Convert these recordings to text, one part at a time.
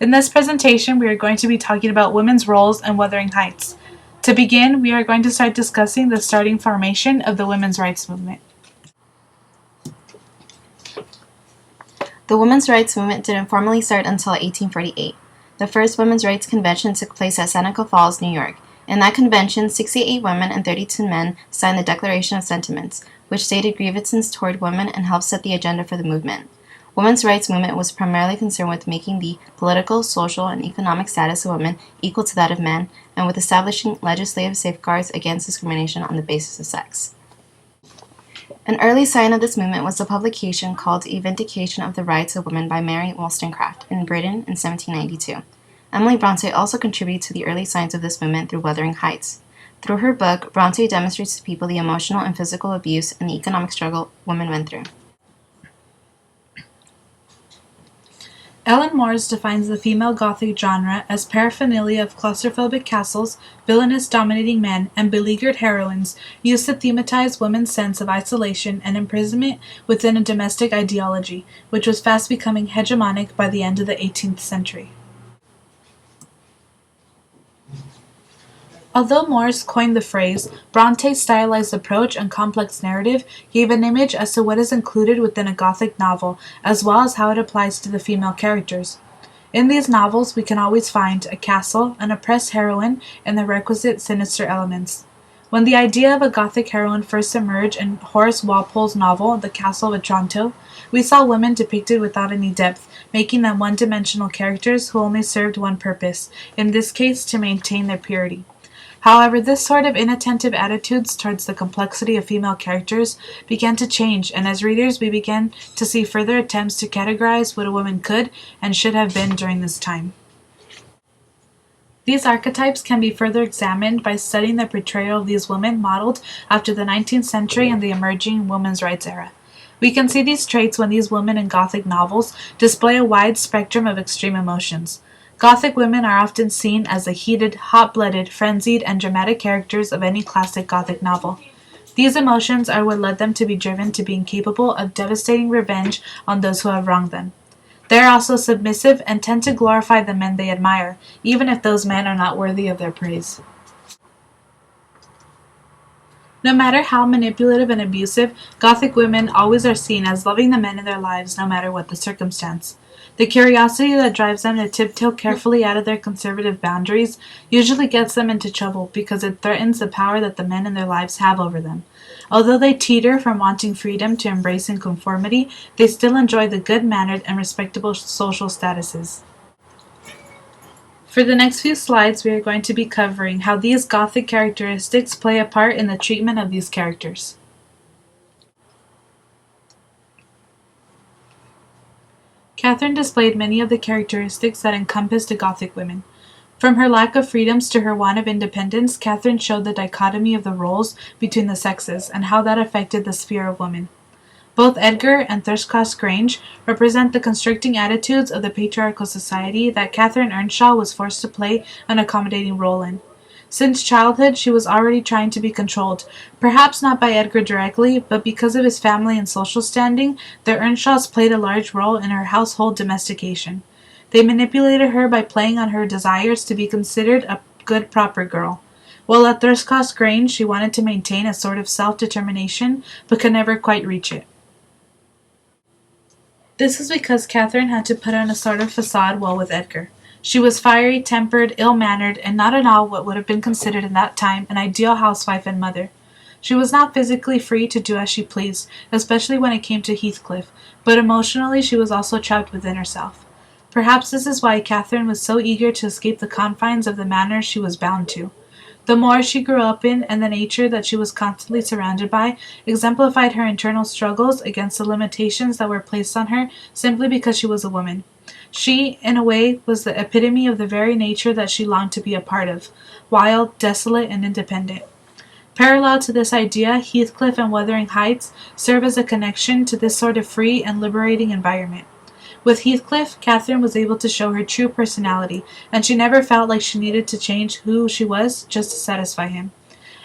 In this presentation, we are going to be talking about women's roles in Wuthering Heights. To begin, we are going to start discussing the starting formation of the women's rights movement. The women's rights movement didn't formally start until 1848. The first women's rights convention took place at Seneca Falls, New York. In that convention, 68 women and 32 men signed the Declaration of Sentiments, which stated grievances toward women and helped set the agenda for the movement. Women's rights movement was primarily concerned with making the political, social, and economic status of women equal to that of men, and with establishing legislative safeguards against discrimination on the basis of sex. An early sign of this movement was a publication called A Vindication of the Rights of Women by Mary Wollstonecraft in Britain in 1792. Emily Bronte also contributed to the early signs of this movement through Wuthering Heights. Through her book, Bronte demonstrates to people the emotional and physical abuse and the economic struggle women went through. Ellen Morse defines the female Gothic genre as paraphernalia of claustrophobic castles, villainous dominating men, and beleaguered heroines used to thematize women's sense of isolation and imprisonment within a domestic ideology, which was fast becoming hegemonic by the end of the 18th century. Although Morse coined the phrase, Bronte's stylized approach and complex narrative gave an image as to what is included within a Gothic novel, as well as how it applies to the female characters. In these novels, we can always find a castle, an oppressed heroine, and the requisite sinister elements. When the idea of a Gothic heroine first emerged in Horace Walpole's novel, The Castle of Otranto, we saw women depicted without any depth, making them one-dimensional characters who only served one purpose, in this case to maintain their purity. However, this sort of inattentive attitudes towards the complexity of female characters began to change, and as readers we began to see further attempts to categorize what a woman could and should have been during this time. These archetypes can be further examined by studying the portrayal of these women modeled after the 19th century and the emerging women's rights era. We can see these traits when these women in Gothic novels display a wide spectrum of extreme emotions. Gothic women are often seen as the heated, hot-blooded, frenzied, and dramatic characters of any classic Gothic novel. These emotions are what led them to be driven to being capable of devastating revenge on those who have wronged them. They are also submissive and tend to glorify the men they admire, even if those men are not worthy of their praise. No matter how manipulative and abusive, Gothic women always are seen as loving the men in their lives no matter what the circumstance. The curiosity that drives them to tiptoe carefully out of their conservative boundaries usually gets them into trouble because it threatens the power that the men in their lives have over them. Although they teeter from wanting freedom to embracing conformity, they still enjoy the good-mannered and respectable social statuses. For the next few slides, we are going to be covering how these Gothic characteristics play a part in the treatment of these characters. Catherine displayed many of the characteristics that encompassed the Gothic women. From her lack of freedoms to her want of independence, Catherine showed the dichotomy of the roles between the sexes and how that affected the sphere of women. Both Edgar and Thrushcross Grange represent the constricting attitudes of the patriarchal society that Catherine Earnshaw was forced to play an accommodating role in. Since childhood, she was already trying to be controlled, perhaps not by Edgar directly, but because of his family and social standing, the Earnshaws played a large role in her household domestication. They manipulated her by playing on her desires to be considered a good, proper girl. While at Thrushcross Grange, she wanted to maintain a sort of self-determination, but could never quite reach it. This is because Catherine had to put on a sort of facade while with Edgar. She was fiery-tempered, ill-mannered, and not at all what would have been considered in that time an ideal housewife and mother. She was not physically free to do as she pleased, especially when it came to Heathcliff, but emotionally she was also trapped within herself. Perhaps this is why Catherine was so eager to escape the confines of the manor she was bound to. The moor she grew up in and the nature that she was constantly surrounded by exemplified her internal struggles against the limitations that were placed on her simply because she was a woman. She, in a way, was the epitome of the very nature that she longed to be a part of, wild, desolate, and independent. Parallel to this idea, Heathcliff and Wuthering Heights serve as a connection to this sort of free and liberating environment. With Heathcliff, Catherine was able to show her true personality, and she never felt like she needed to change who she was just to satisfy him.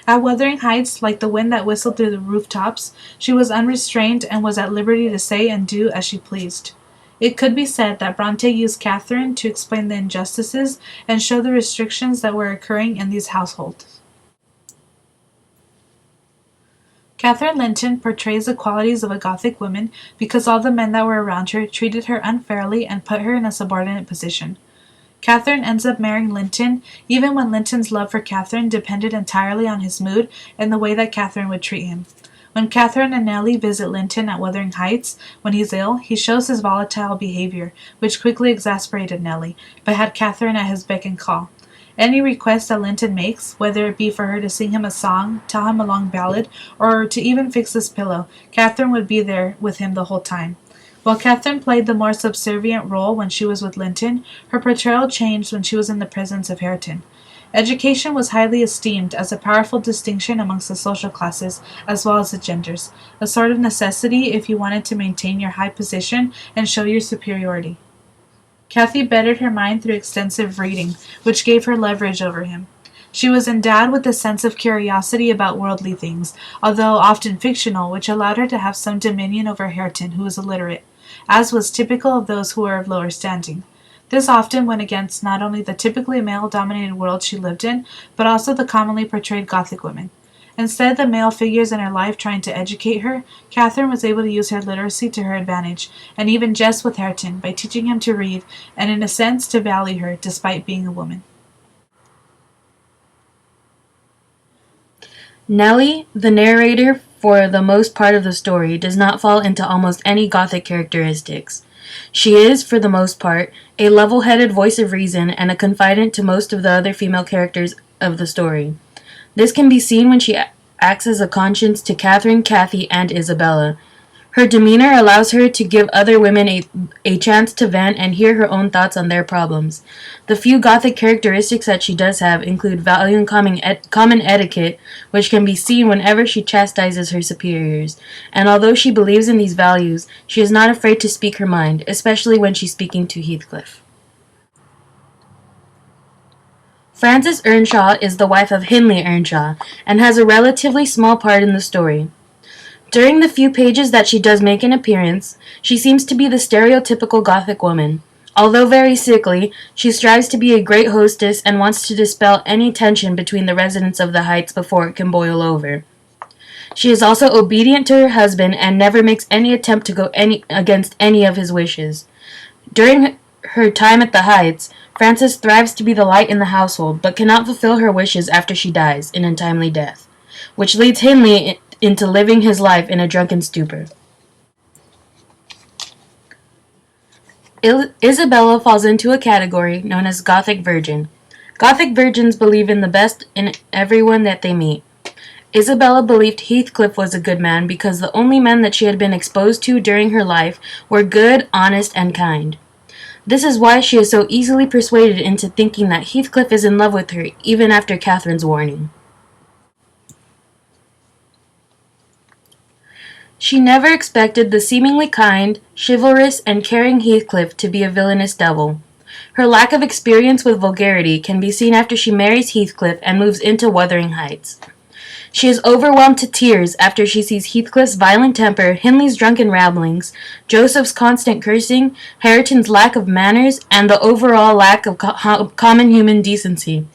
At Wuthering Heights, like the wind that whistled through the rooftops, she was unrestrained and was at liberty to say and do as she pleased. It could be said that Bronte used Catherine to explain the injustices and show the restrictions that were occurring in these households. Catherine Linton portrays the qualities of a Gothic woman because all the men that were around her treated her unfairly and put her in a subordinate position. Catherine ends up marrying Linton, even when Linton's love for Catherine depended entirely on his mood and the way that Catherine would treat him. When Catherine and Nellie visit Linton at Wuthering Heights when he's ill, he shows his volatile behavior, which quickly exasperated Nellie, but had Catherine at his beck and call. Any request that Linton makes, whether it be for her to sing him a song, tell him a long ballad, or to even fix his pillow, Catherine would be there with him the whole time. While Catherine played the more subservient role when she was with Linton, her portrayal changed when she was in the presence of Hareton. Education was highly esteemed as a powerful distinction amongst the social classes as well as the genders, a sort of necessity if you wanted to maintain your high position and show your superiority. Cathy bettered her mind through extensive reading, which gave her leverage over him. She was endowed with a sense of curiosity about worldly things, although often fictional, which allowed her to have some dominion over Hareton, who was illiterate, as was typical of those who were of lower standing. This often went against not only the typically male-dominated world she lived in, but also the commonly portrayed Gothic women. Instead of the male figures in her life trying to educate her, Catherine was able to use her literacy to her advantage, and even jest with Hareton by teaching him to read, and in a sense to value her, despite being a woman. Nellie, the narrator for the most part of the story, does not fall into almost any Gothic characteristics. She is, for the most part, a level-headed voice of reason and a confidant to most of the other female characters of the story. This can be seen when she acts as a conscience to Catherine, Cathy, and Isabella. Her demeanor allows her to give other women a chance to vent and hear her own thoughts on their problems. The few Gothic characteristics that she does have include valuing common etiquette, which can be seen whenever she chastises her superiors. And although she believes in these values, she is not afraid to speak her mind, especially when she's speaking to Heathcliff. Frances Earnshaw is the wife of Hindley Earnshaw, and has a relatively small part in the story. During the few pages that she does make an appearance, she seems to be the stereotypical Gothic woman. Although very sickly, she strives to be a great hostess and wants to dispel any tension between the residents of the Heights before it can boil over. She is also obedient to her husband and never makes any attempt to go against any of his wishes. During her time at the Heights, Frances thrives to be the light in the household, but cannot fulfill her wishes after she dies, an untimely death, which leads Hindley into living his life in a drunken stupor. Isabella falls into a category known as Gothic Virgin. Gothic virgins believe in the best in everyone that they meet. Isabella believed Heathcliff was a good man because the only men that she had been exposed to during her life were good, honest, and kind. This is why she is so easily persuaded into thinking that Heathcliff is in love with her, even after Catherine's warning. She never expected the seemingly kind, chivalrous, and caring Heathcliff to be a villainous devil. Her lack of experience with vulgarity can be seen after she marries Heathcliff and moves into Wuthering Heights. She is overwhelmed to tears after she sees Heathcliff's violent temper, Hindley's drunken ramblings, Joseph's constant cursing, Hareton's lack of manners, and the overall lack of common human decency.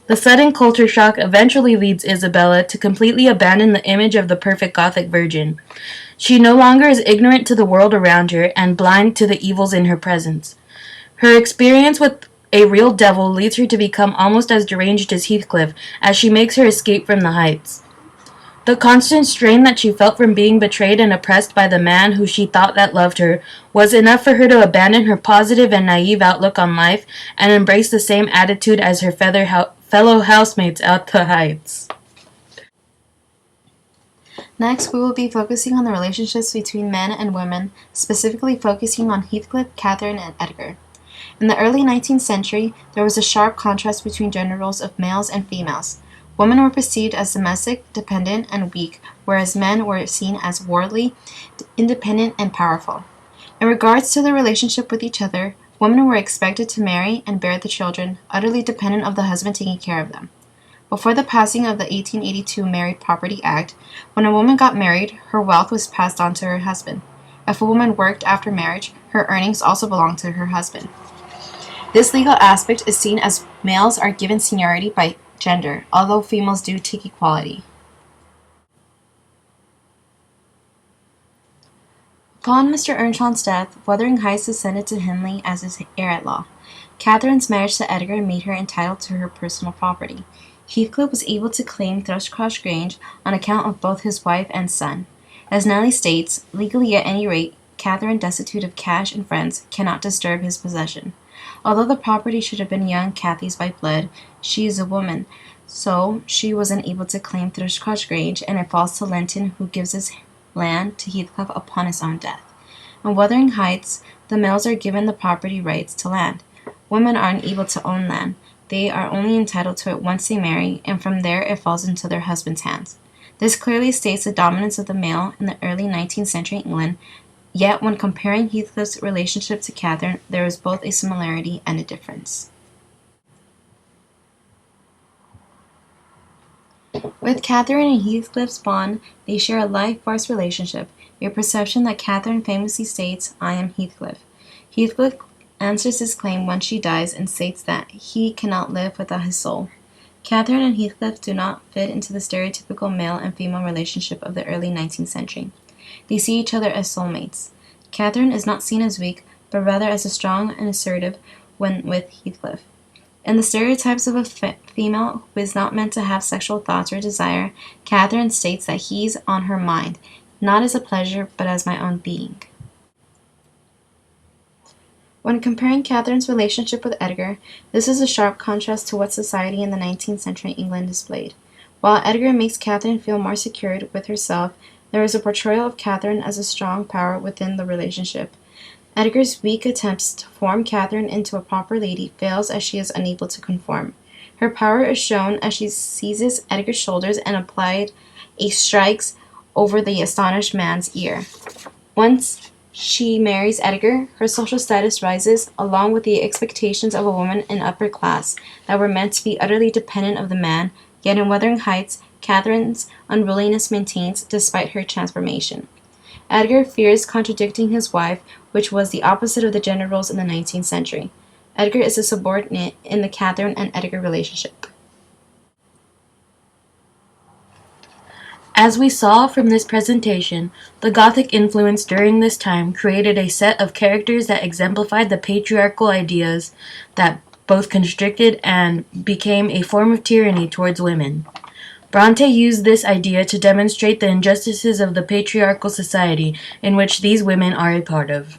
The sudden culture shock eventually leads Isabella to completely abandon the image of the perfect Gothic virgin. She no longer is ignorant to the world around her and blind to the evils in her presence. Her experience with a real devil leads her to become almost as deranged as Heathcliff as she makes her escape from the Heights. The constant strain that she felt from being betrayed and oppressed by the man who she thought that loved her was enough for her to abandon her positive and naive outlook on life and embrace the same attitude as her fellow housemates at the Heights. Next, we will be focusing on the relationships between men and women, specifically focusing on Heathcliff, Catherine, and Edgar. In the early 19th century, there was a sharp contrast between gender roles of males and females. Women were perceived as domestic, dependent, and weak, whereas men were seen as worldly, independent, and powerful. In regards to their relationship with each other, women were expected to marry and bear the children, utterly dependent of the husband taking care of them. Before the passing of the 1882 Married Property Act, when a woman got married, her wealth was passed on to her husband. If a woman worked after marriage, her earnings also belonged to her husband. This legal aspect is seen as males are given seniority by gender, although females do take equality. Upon Mr. Earnshawn's death, Wuthering Heights descended to Hindley as his heir-at-law. Catherine's marriage to Edgar made her entitled to her personal property. Heathcliff was able to claim Thrushcross Grange on account of both his wife and son. As Nellie states, legally at any rate, Catherine, destitute of cash and friends, cannot disturb his possession. Although the property should have been young Cathy's by blood, she is a woman, so she was unable to claim Thrushcross Grange, and it falls to Lenton, who gives his land to Heathcliff upon his own death. In Wuthering Heights, the males are given the property rights to land. Women are unable to own land. They are only entitled to it once they marry, and from there it falls into their husband's hands. This clearly states the dominance of the male in the early 19th century England, yet when comparing Heathcliff's relationship to Catherine, there is both a similarity and a difference. With Catherine and Heathcliff's bond, they share a life-force relationship, a perception that Catherine famously states, "I am Heathcliff." Heathcliff answers this claim when she dies and states that he cannot live without his soul. Catherine and Heathcliff do not fit into the stereotypical male and female relationship of the early 19th century. They see each other as soulmates. Catherine is not seen as weak, but rather as strong and assertive when with Heathcliff. In the stereotypes of a female who is not meant to have sexual thoughts or desire, Catherine states that he's on her mind, not as a pleasure, but as my own being. When comparing Catherine's relationship with Edgar, this is a sharp contrast to what society in the 19th century England displayed. While Edgar makes Catherine feel more secured with herself, there is a portrayal of Catherine as a strong power within the relationship. Edgar's weak attempts to form Catherine into a proper lady fails as she is unable to conform. Her power is shown as she seizes Edgar's shoulders and applied a strikes over the astonished man's ear. Once she marries Edgar, her social status rises, along with the expectations of a woman in upper class that were meant to be utterly dependent of the man, yet in Wuthering Heights, Catherine's unruliness maintains despite her transformation. Edgar fears contradicting his wife, which was the opposite of the gender roles in the 19th century. Edgar is a subordinate in the Catherine and Edgar relationship. As we saw from this presentation, the Gothic influence during this time created a set of characters that exemplified the patriarchal ideas that both constricted and became a form of tyranny towards women. Bronte used this idea to demonstrate the injustices of the patriarchal society in which these women are a part of.